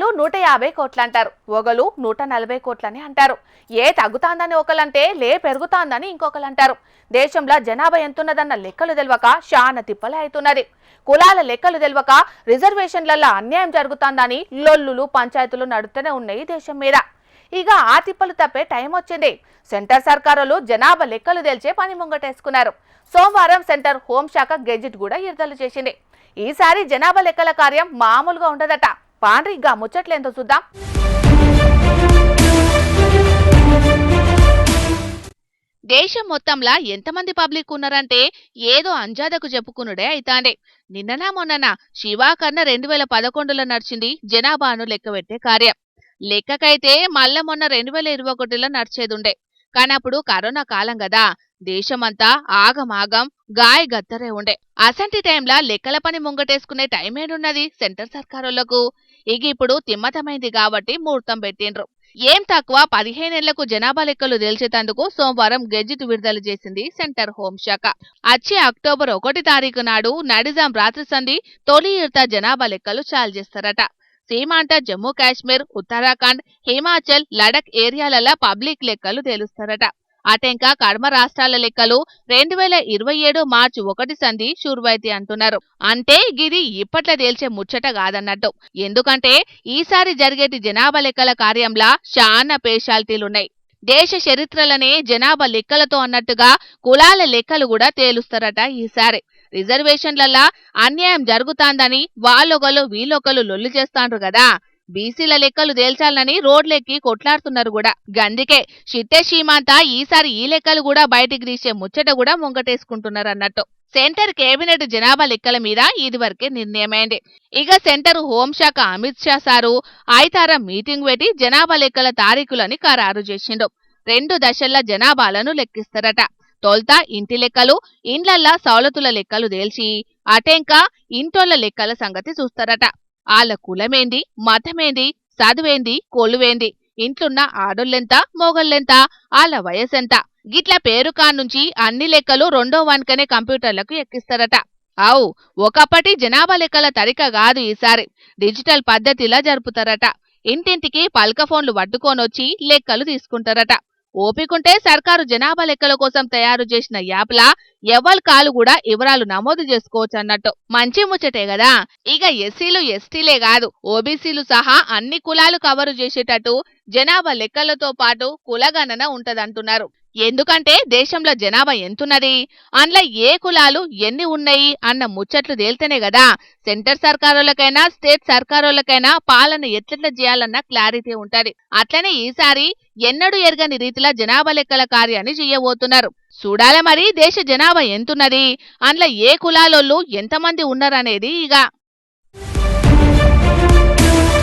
కులాలు 150 కోట్లు అంటారు, ఒగలు 140 కోట్లని అంటారు. ఏ తగ్గుతాందని ఒకలంటే లే పెరుగుతాందని ఇంకొకరు అంటారు. దేశంలో జనాభా ఎంతున్నదన్న లెక్కలు తెలవక శాన తిప్పలే అవుతున్నది. కులాల లెక్కలు తెలవక రిజర్వేషన్లలో అన్యాయం జరుగుతుందని లొల్లులు పంచాయతీలు నడుస్తూనే ఉన్నాయి దేశం మీద. ఇక ఆ తిప్పలు తప్పే టైం వచ్చింది. సెంటర్ సర్కారులు జనాభా లెక్కలు తెలిచే పని ముంగటేసుకున్నారు. సోమవారం సెంటర్ హోంశాఖ గెజిట్ కూడా విడుదల చేసింది. ఈసారి జనాభా లెక్కల కార్యం మామూలుగా ఉండదట. పాండ్రిగ్గా ముచ్చట్లేందో చూద్దాం. దేశం మొత్తంలా ఎంతమంది పబ్లిక్ ఉన్నారంటే ఏదో అంజాదకు చెప్పుకునుడే అయితాండే. నిన్ననా మొన్ననా శివాకర్ణ 2011లో నడిచింది జనాభాను లెక్కబెట్టే కార్యం. లెక్కకైతే మళ్ళా మొన్న 2021లో నడిచేదుండే. కానప్పుడు కరోనా కాలం కదా, దేశమంతా ఆగమాగం గాయ గత్తరే ఉండే. అసంటి టైంలా లెక్కల పని ముంగటేసుకునే టైం ఏడున్నది సెంటర్ సర్కారులకు. ఇక ఇప్పుడు తిమ్మతమైంది కాబట్టి ముహూర్తం పెట్టిండ్రు. ఏం తక్కువ 15 ఏళ్లకు జనాభా లెక్కలు తేల్చేందుకు సోమవారం గెజిట్ విడుదల చేసింది సెంటర్ హోంశాఖ. వచ్చే అక్టోబర్ 1 తారీఖు నాడు నడిజాం రాత్రి సంధి తొలి విడత జనాభా లెక్కలు చాలు చేస్తారట. సీమాంట జమ్మూ కాశ్మీర్, ఉత్తరాఖండ్, హిమాచల్, లడక్ ఏరియాలలో పబ్లిక్ లెక్కలు తేలుస్తారట. అటెంకా కర్మ రాష్ట్రాల లెక్కలు 2027 మార్చి 1 సంధి షురువైతే అంటున్నారు. అంటే గిది ఇప్పట్ల తేల్చే ముచ్చట కాదన్నట్టు. ఎందుకంటే ఈసారి జరిగేటి జనాభా లెక్కల కార్యంలా శాన పేషాల్టీలున్నాయి. దేశ చరిత్రలనే జనాభా లెక్కలతో అన్నట్టుగా కులాల లెక్కలు కూడా తేలుస్తారట ఈసారి. రిజర్వేషన్లలా అన్యాయం జరుగుతాందని వాళ్ళొకలు వీళ్ళొకలు లొల్లు చేస్తాండ్రు కదా, బీసీల లెక్కలు తేల్చాలని రోడ్లెక్కి కొట్లాడుతున్నారు కూడా. గందికే చిట్టే సీమాంతా ఈసారి ఈ లెక్కలు కూడా బయటికి తీసే ముచ్చట కూడా ముంగటేసుకుంటున్నారు అన్నట్టు. సెంటర్ కేబినెట్ జనాభా లెక్కల మీద ఇదివరకే నిర్ణయమైంది. ఇక సెంటర్ హోంశాఖ అమిత్ షా సారు ఐతారం మీటింగ్ పెట్టి జనాభా లెక్కల తారీఖులని ఖరారు చేసిండు. 2 దశల్లో జనాభాలను లెక్కిస్తారట. తొల్తా ఇంటి లెక్కలు, ఇండ్లల్లా సౌలతుల లెక్కలు తేల్చి అటెంకా ఇంటోళ్ల లెక్కల సంగతి చూస్తారట. ఆళ్ల కులమేంది, మతమేంది, చదువేంది, కొలువేంది, ఇంట్లున్న ఆడోళ్ళెంత, మొగళ్ళెంత, ఆళ్ల వయసెంత, గిట్ల పేరు కాన్నుంచి అన్ని లెక్కలు 2వ వన్కనే కంప్యూటర్లకు ఎక్కిస్తారట. అవు ఒకప్పటి జనాభా లెక్కల తరిక కాదు, ఈసారి డిజిటల్ పద్ధతిలా జరుపుతారట. ఇంటింటికి పల్క ఫోన్లు పట్టుకొనొచ్చి లెక్కలు తీసుకుంటారట. ఓపికంటే సర్కారు జనాభా లెక్కల కోసం తయారు చేసిన యాప్లా ఎవరి కాలు కూడా వివరాలు నమోదు చేసుకోవచ్చు అన్నట్టు. మంచి ముచ్చటే కదా. ఇక ఎస్సీలు ఎస్టీలే కాదు, ఓబీసీలు సహా అన్ని కులాలు కవరు చేసేటట్టు జనాభా లెక్కలతో పాటు కులగణన ఉంటదంటున్నారు. ఎందుకంటే దేశంలో జనాభా ఎంతున్నది, అందులో ఏ కులాలు ఎన్ని ఉన్నాయి అన్న ముచ్చట్లు తేల్తేనే కదా సెంటర్ సర్కారులకైనా స్టేట్ సర్కారులకైనా పాలన ఎట్లెట్లా చేయాలన్న క్లారిటీ ఉంటది. అట్లనే ఈసారి ఎన్నడూ ఎరగని రీతిలో జనాభా లెక్కల కార్యాన్ని చేయబోతున్నారు. చూడాల మరి దేశ జనాభా ఎంతున్నది, అందులో ఏ కులాలోళ్ళు ఎంతమంది ఉన్నారనేది. ఇక